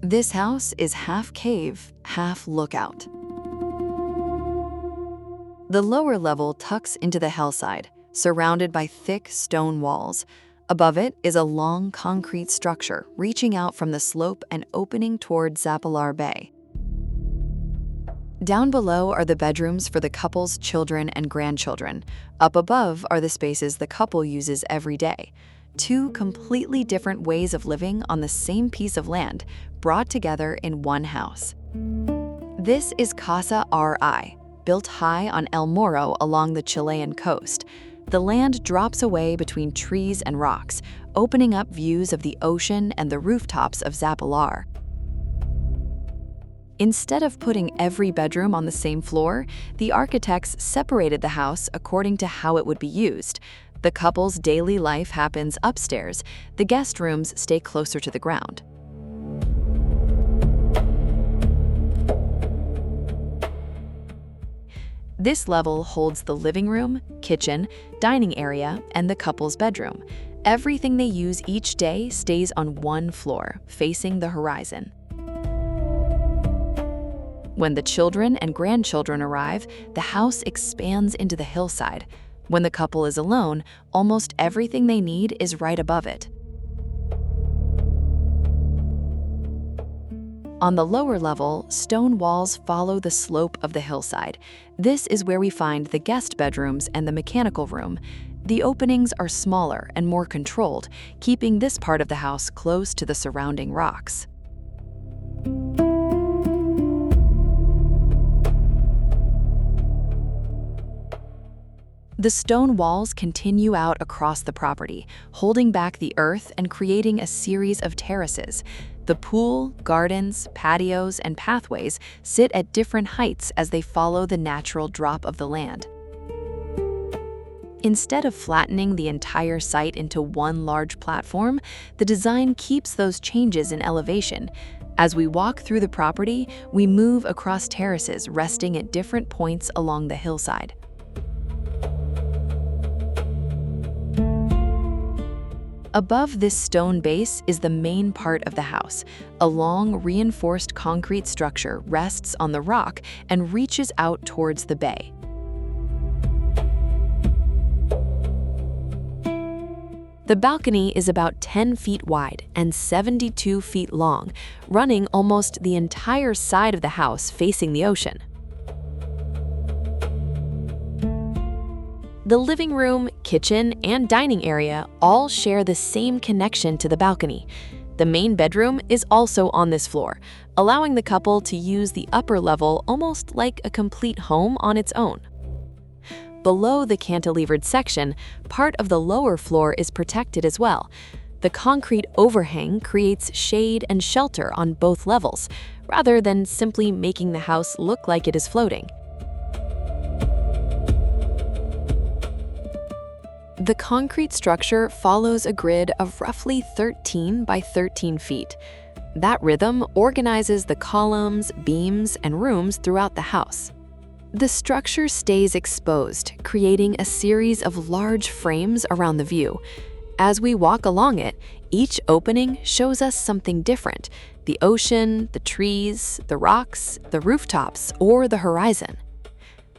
This house is half cave, half lookout. The lower level tucks into the hillside, surrounded by thick stone walls. Above it is a long concrete structure reaching out from the slope and opening toward Zapallar Bay. Down below are the bedrooms for the couple's children and grandchildren. Up above are the spaces the couple uses every day. Two completely different ways of living on the same piece of land, brought together in one house. This is Casa R.I, built high on El Morro along the Chilean coast. The land drops away between trees and rocks, opening up views of the ocean and the rooftops of Zapallar. Instead of putting every bedroom on the same floor, the architects separated the house according to how it would be used. The couple's daily life happens upstairs. The guest rooms stay closer to the ground. This level holds the living room, kitchen, dining area, and the couple's bedroom. Everything they use each day stays on one floor, facing the horizon. When the children and grandchildren arrive, the house expands into the hillside. When the couple is alone, almost everything they need is right above it. On the lower level, stone walls follow the slope of the hillside. This is where we find the guest bedrooms and the mechanical room. The openings are smaller and more controlled, keeping this part of the house close to the surrounding rocks. The stone walls continue out across the property, holding back the earth and creating a series of terraces. The pool, gardens, patios, and pathways sit at different heights as they follow the natural drop of the land. Instead of flattening the entire site into one large platform, the design keeps those changes in elevation. As we walk through the property, we move across terraces resting at different points along the hillside. Above this stone base is the main part of the house. A long, reinforced concrete structure rests on the rock and reaches out towards the bay. The balcony is about 10 feet wide and 72 feet long, running almost the entire side of the house facing the ocean. The living room, kitchen, and dining area all share the same connection to the balcony. The main bedroom is also on this floor, allowing the couple to use the upper level almost like a complete home on its own. Below the cantilevered section, part of the lower floor is protected as well. The concrete overhang creates shade and shelter on both levels, rather than simply making the house look like it is floating. The concrete structure follows a grid of roughly 13 by 13 feet. That rhythm organizes the columns, beams, and rooms throughout the house. The structure stays exposed, creating a series of large frames around the view. As we walk along it, each opening shows us something different: the ocean, the trees, the rocks, the rooftops, or the horizon.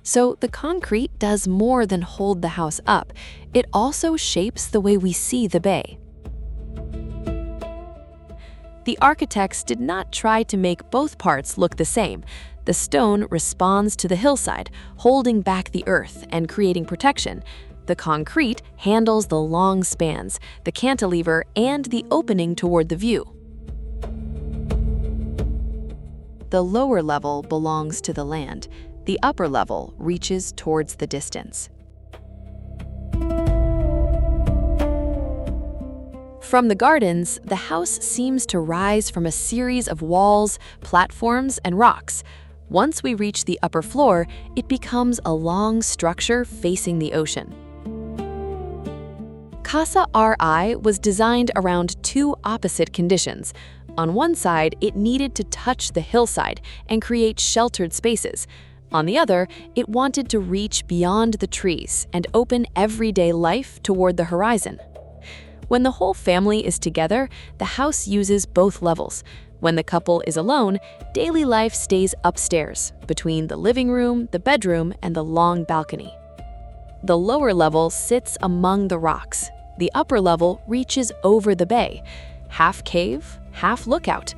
So the concrete does more than hold the house up. It also shapes the way we see the bay. The architects did not try to make both parts look the same. The stone responds to the hillside, holding back the earth and creating protection. The concrete handles the long spans, the cantilever, and the opening toward the view. The lower level belongs to the land. The upper level reaches towards the distance. From the gardens, the house seems to rise from a series of walls, platforms, and rocks. Once we reach the upper floor, it becomes a long structure facing the ocean. Casa R.I. was designed around two opposite conditions. On one side, it needed to touch the hillside and create sheltered spaces. On the other, it wanted to reach beyond the trees and open everyday life toward the horizon. When the whole family is together, the house uses both levels. When the couple is alone, daily life stays upstairs, between the living room, the bedroom, and the long balcony. The lower level sits among the rocks. The upper level reaches over the bay, half cave, half lookout,